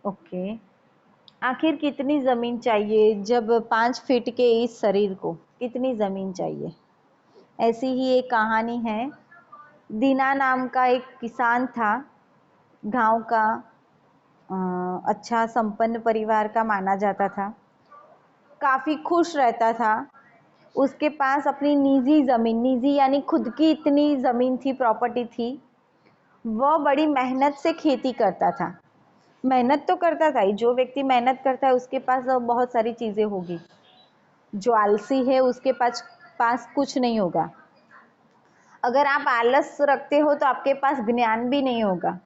Okay. आखिर कितनी ज़मीन चाहिए जब 5 फीट के इस शरीर को कितनी ज़मीन चाहिए? ऐसी ही एक कहानी है। दीना नाम का एक किसान था, गांव का, अच्छा संपन्न परिवार का माना जाता था। काफ़ी खुश रहता था। उसके पास अपनी निजी ज़मीन, निजी यानी खुद की इतनी ज़मीन थी, प्रॉपर्टी थी। वह बड़ी मेहनत से खेती करता था। मेहनत तो करता था ही, जो व्यक्ति मेहनत करता है उसके पास बहुत सारी चीज़ें होगी। जो आलसी है उसके पास कुछ नहीं होगा। अगर आप आलस रखते हो तो आपके पास ज्ञान भी नहीं होगा।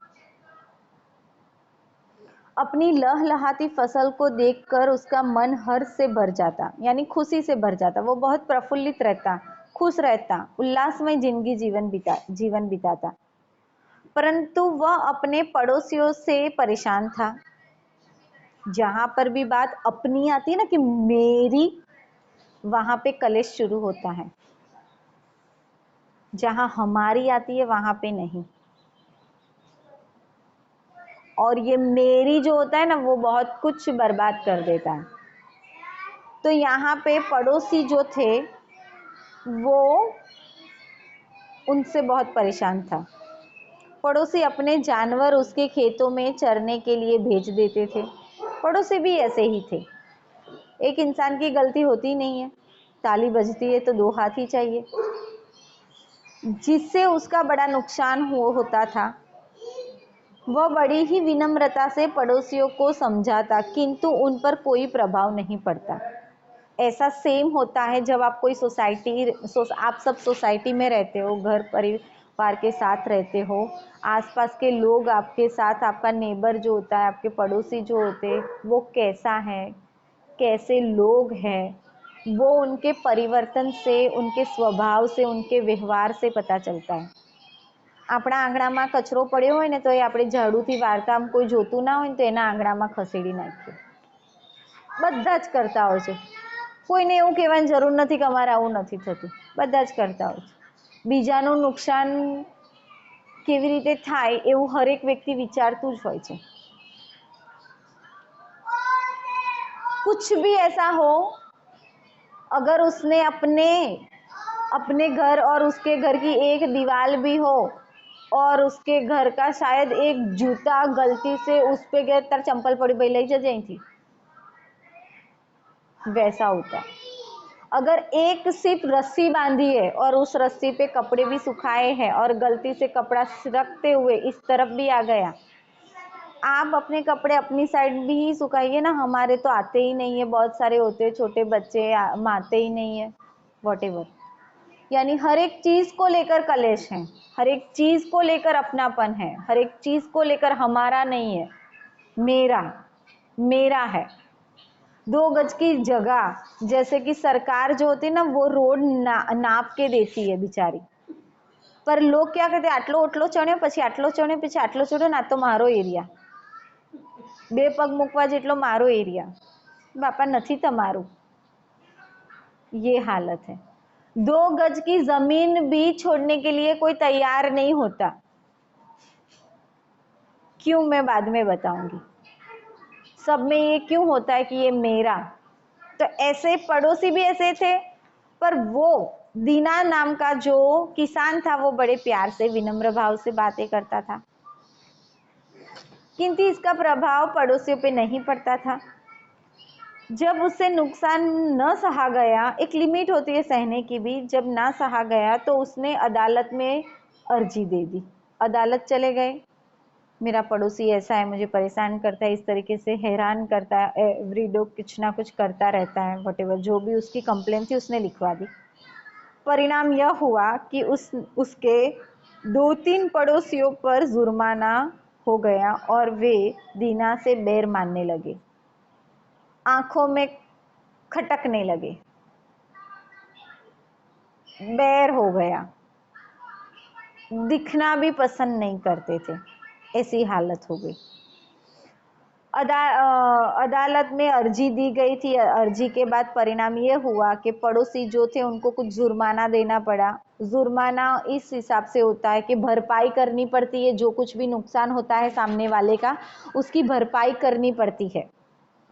अपनी लहलहाती फसल को देखकर उसका मन हर्ष से भर जाता, यानी खुशी से भर जाता। वो बहुत प्रफुल्लित रहता, खुश रहता, उल्लासमय जिंदगी जीवन बिताता। परंतु वह अपने पड़ोसियों से परेशान था। जहां पर भी बात अपनी आती है ना, कि मेरी, वहां पे कलेश शुरू होता है। जहां हमारी आती है वहां पे नहीं। और ये मेरी जो होता है ना, वो बहुत कुछ बर्बाद कर देता है। तो यहाँ पे पड़ोसी जो थे वो उनसे बहुत परेशान था। पड़ोसी अपने जानवर उसके खेतों में चरने के लिए भेज देते थे। पड़ोसी भी ऐसे ही थे। एक इंसान की गलती होती नहीं है, ताली बजती है तो दो हाथ ही चाहिए। जिससे उसका बड़ा नुकसान होता था। वह बड़ी ही विनम्रता से पड़ोसियों को समझाता, किंतु उन पर कोई प्रभाव नहीं पड़ता। ऐसा सेम होता है जब आप कोई आप सब सोसाइटी में रहते हो, घर परिवार के साथ रहते हो, आसपास के लोग आपके साथ, आपका नेबर जो होता है, आपके पड़ोसी जो होते हैं, वो कैसा है, कैसे लोग हैं, वो उनके परिवर्तन से, उनके स्वभाव से, उनके व्यवहार से पता चलता है। આપણા આંગણામાં કચરો પડ્યો હોય ને તો એ આપણે ઝાડુથી વારતા આમ કોઈ જોતું ના હોય ને તો એના આંગણામાં ખસેડી નાખીએ. બધા જ કરતા હોય છે. કોઈને એવું કહેવાની જરૂર નથી કે અમારે આવું નથી થતું. બધા જ કરતા હોય છે. બીજાનું નુકસાન કેવી રીતે થાય એવું હરેક વ્યક્તિ વિચારતું જ હોય છે. कुछ भी ऐसा हो, अगर उसने अपने घर और उसके घर की एक दीवार भी हो और उसके घर का शायद एक जूता गलती से उस पे गया, तार चंपल पड़ी भाई लई जा थी, वैसा होता है। अगर एक सिर्फ रस्सी बांधी है और उस रस्सी पे कपड़े भी सुखाए हैं और गलती से कपड़ा रखते हुए इस तरफ भी आ गया, आप अपने कपड़े अपनी साइड भी ही सुखाइए ना। हमारे तो आते ही नहीं है, बहुत सारे होते हैं छोटे बच्चे, आते ही नहीं है, वॉटेवर। यानी हर एक चीज को लेकर कलेश है, हर एक चीज को लेकर अपनापन है, हर एक चीज को लेकर हमारा नहीं है, मेरा मेरा है। 2 गज की जगह, जैसे कि सरकार जो होती है ना, वो रोड नाप के देती है बेचारी, पर लोग क्या कहते हैं, आटलो ओटलो चढ़्यो પછી આટલો ચડ્યો પછી આટલો ચડ્યો ને, આ તો મારો એરિયા, 2 પગ મૂકવા જેટલો મારો એરિયા, બાપા નથી તમારું। ये हालत है। 2 गज की जमीन भी छोड़ने के लिए कोई तैयार नहीं होता। क्यों, मैं बाद में बताऊंगी। सब में ये क्यों होता है कि ये मेरा। तो ऐसे पड़ोसी भी ऐसे थे, पर वो दीना नाम का जो किसान था वो बड़े प्यार से, विनम्र भाव से बातें करता था, किंतु इसका प्रभाव पड़ोसियों पे नहीं पड़ता था। जब उससे नुकसान न सहा गया, एक लिमिट होती है सहने की भी, जब ना सहा गया तो उसने अदालत में अर्जी दे दी। अदालत चले गए, मेरा पड़ोसी ऐसा है, मुझे परेशान करता है, इस तरीके से हैरान करता है, एवरी डे कुछ ना कुछ करता रहता है, वटेवर जो भी उसकी कंप्लेन थी उसने लिखवा दी। परिणाम यह हुआ कि उसके 2-3 पड़ोसियों पर जुर्माना हो गया और वे दीना से बैर मानने लगे, आंखों में खटकने लगे, बैर हो गया, दिखना भी पसंद नहीं करते थे, ऐसी हालत हो गई। अदालत में अर्जी दी गई थी। अर्जी के बाद परिणाम ये हुआ कि पड़ोसी जो थे उनको कुछ जुर्माना देना पड़ा। जुर्माना इस हिसाब से होता है कि भरपाई करनी पड़ती है, जो कुछ भी नुकसान होता है सामने वाले का उसकी भरपाई करनी पड़ती है,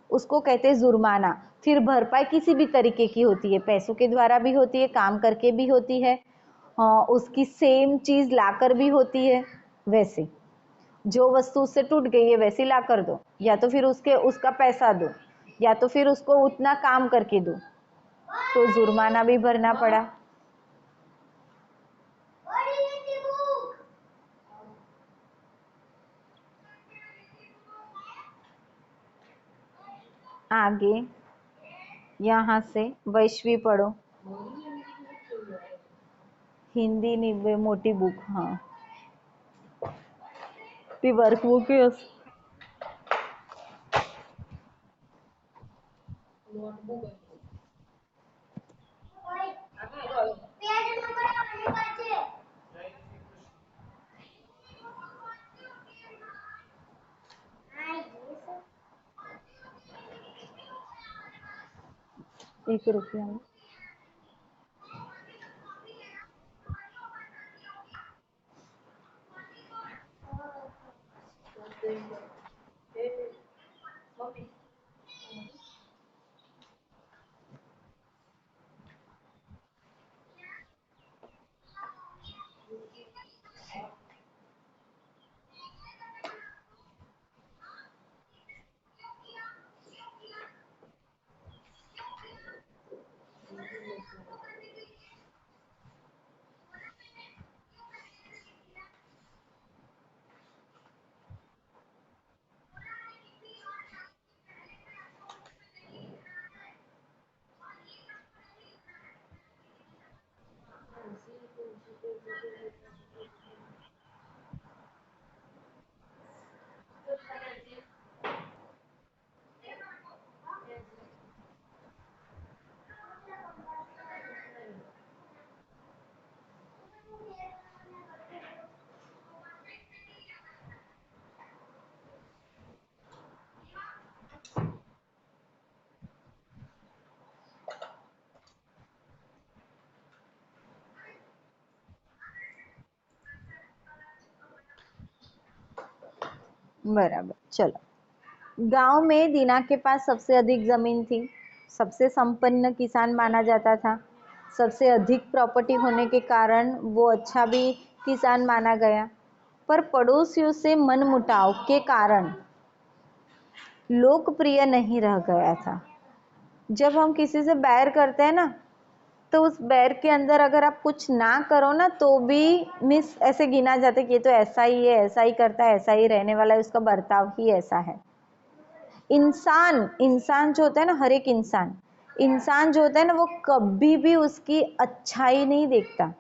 उसको कहते हैं जुर्माना। फिर भरपाई किसी भी तरीके की होती है, पैसों के द्वारा भी होती है, काम करके भी होती है, उसकी सेम चीज लाकर भी होती है। वैसे जो वस्तु उससे टूट गई है वैसी ला कर दो, या तो फिर उसका पैसा दो, या तो फिर उसको उतना काम करके दो, तो जुर्माना भी भरना पड़ा। आगे यहाँ से वैश्वी पढ़ो, हिंदी नहीं, मोटी बुक। हाँ ती वर्क बुक है। ₹1 में बराबर। चलो, गांव में दीना के पास सबसे अधिक जमीन थी, सबसे संपन्न किसान माना जाता था, सबसे अधिक प्रॉपर्टी होने के कारण वो अच्छा भी किसान माना गया। पर पड़ोसियों से मनमुटाव के कारण लोकप्रिय नहीं रह गया था। जब हम किसी से बैर करते हैं ना, तो उस बैर के अंदर अगर आप कुछ ना करो ना तो भी मिस ऐसे गिना जाता है कि ये तो ऐसा ही है, ऐसा ही करता है, ऐसा ही रहने वाला है, उसका बर्ताव ही ऐसा है। इंसान इंसान जो होता है ना, हर एक इंसान जो होता है ना, वो कभी भी उसकी अच्छाई नहीं देखता,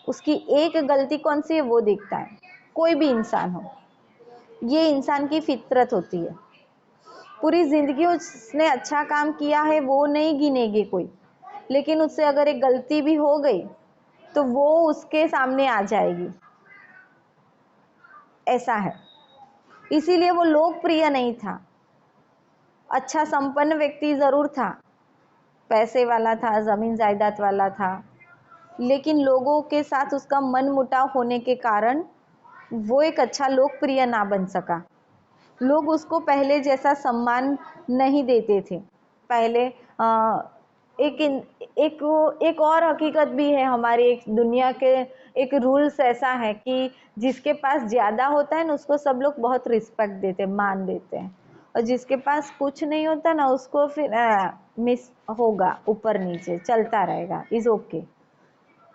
उसकी एक गलती कौन सी है वो देखता है। कोई भी इंसान हो, ये इंसान की फितरत होती है। पूरी जिंदगी उसने अच्छा काम किया है वो नहीं गिनेगी कोई, लेकिन उससे अगर एक गलती भी हो गई तो वो उसके सामने आ जाएगी, ऐसा है। इसीलिए वो लोकप्रिय नहीं था। अच्छा संपन्न व्यक्ति जरूर था, पैसे वाला था, जमीन जायदाद वाला था, लेकिन लोगों के साथ उसका मन मुटाव होने के कारण वो एक अच्छा लोकप्रिय ना बन सका। लोग उसको पहले जैसा सम्मान नहीं देते थे। पहले एक एक एक और हकीकत भी है हमारी एक दुनिया के, एक रूल्स ऐसा है कि जिसके पास ज़्यादा होता है ना उसको सब लोग बहुत रिस्पेक्ट देते हैं, मान देते हैं, और जिसके पास कुछ नहीं होता ना उसको फिर मिस होगा, ऊपर नीचे चलता रहेगा, इज ओके।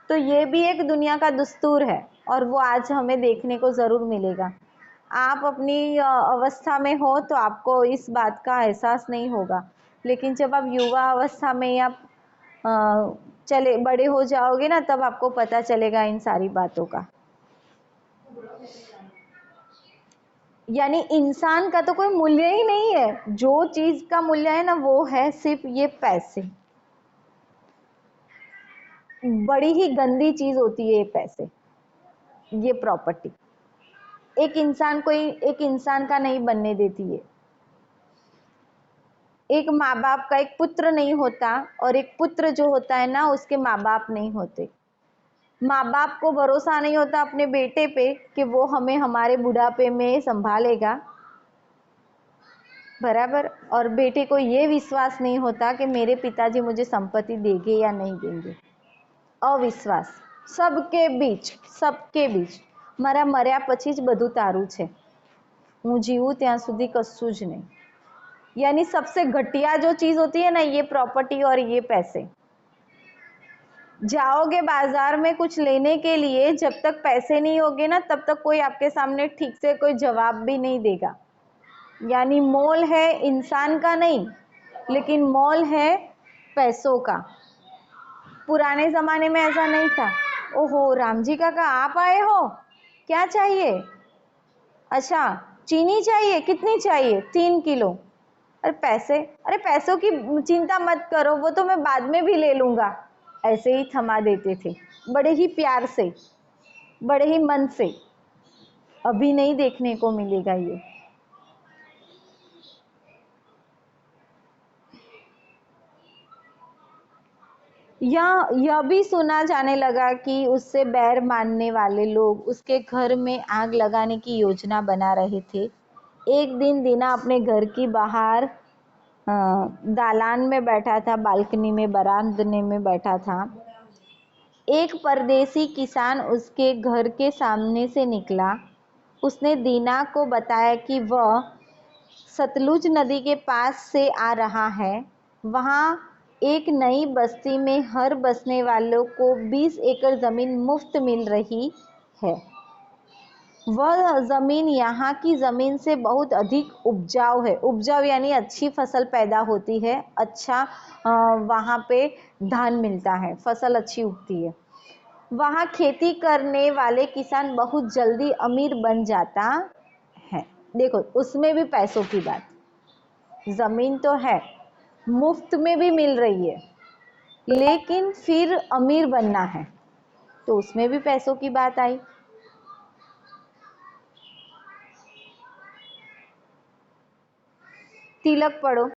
तो ये भी एक दुनिया का दस्तूर है और वो आज हमें देखने को ज़रूर मिलेगा। आप अपनी अवस्था में हो तो आपको इस बात का एहसास नहीं होगा, लेकिन जब आप युवा अवस्था में या चले बड़े हो जाओगे ना तब आपको पता चलेगा इन सारी बातों का। यानी इंसान का तो कोई मूल्य ही नहीं है, जो चीज का मूल्य है ना वो है सिर्फ ये पैसे। बड़ी ही गंदी चीज होती है ये पैसे, ये प्रॉपर्टी एक इंसान को एक इंसान का नहीं बनने देती है। एक माँ बाप का एक पुत्र नहीं होता, और एक पुत्र जो होता है ना उसके माँ बाप नहीं होते। माँ बाप को भरोसा नहीं होता अपने बेटे पे कि वो हमें हमारे बुढ़ापे में संभालेगा, बराबर। और बेटे को ये विश्वास नहीं होता कि मेरे पिताजी मुझे संपत्ति देंगे या नहीं देंगे। अविश्वास सबके बीच મારા મર્યા પછી જ બધું તારું છે, હું જીવું ત્યાં સુધી કશું જ नहीं। यानी सबसे घटिया जो चीज होती है ना, ये प्रॉपर्टी और ये पैसे। जाओगे बाजार में कुछ लेने के लिए, जब तक पैसे नहीं होंगे ना तब तक कोई आपके सामने ठीक से कोई जवाब भी नहीं देगा। यानी मोल है इंसान का नहीं, लेकिन मोल है पैसों का। पुराने ज़माने में ऐसा नहीं था। ओहो रामजी काका आप आए हो, क्या चाहिए? अच्छा चीनी चाहिए, कितनी चाहिए? 3 किलो। अरे पैसे, अरे पैसों की चिंता मत करो, वो तो मैं बाद में भी ले लूँगा। ऐसे ही थमा देते थे, बड़े ही प्यार से, बड़े ही मन से। अभी नहीं देखने को मिलेगा ये। यह भी सुना जाने लगा कि उससे बैर मानने वाले लोग उसके घर में आग लगाने की योजना बना रहे थे। एक दिन दीना अपने घर की बाहर दालान में बैठा था, बालकनी में बरामदे में बैठा था। एक परदेसी किसान उसके घर के सामने से निकला। उसने दीना को बताया कि वह सतलुज नदी के पास से आ रहा है। वहाँ एक नई बस्ती में हर बसने वालों को 20 एकड़ ज़मीन मुफ्त मिल रही है। वह ज़मीन यहाँ की ज़मीन से बहुत अधिक उपजाऊ है। उपजाऊ यानी अच्छी फसल पैदा होती है, अच्छा वहाँ पे धान मिलता है, फसल अच्छी उगती है। वहाँ खेती करने वाले किसान बहुत जल्दी अमीर बन जाता है। देखो उसमें भी पैसों की बात, ज़मीन तो है, मुफ्त में भी मिल रही है, लेकिन फिर अमीर बनना है, तो उसमें भी पैसों की बात आई। तिलक पढ़ो।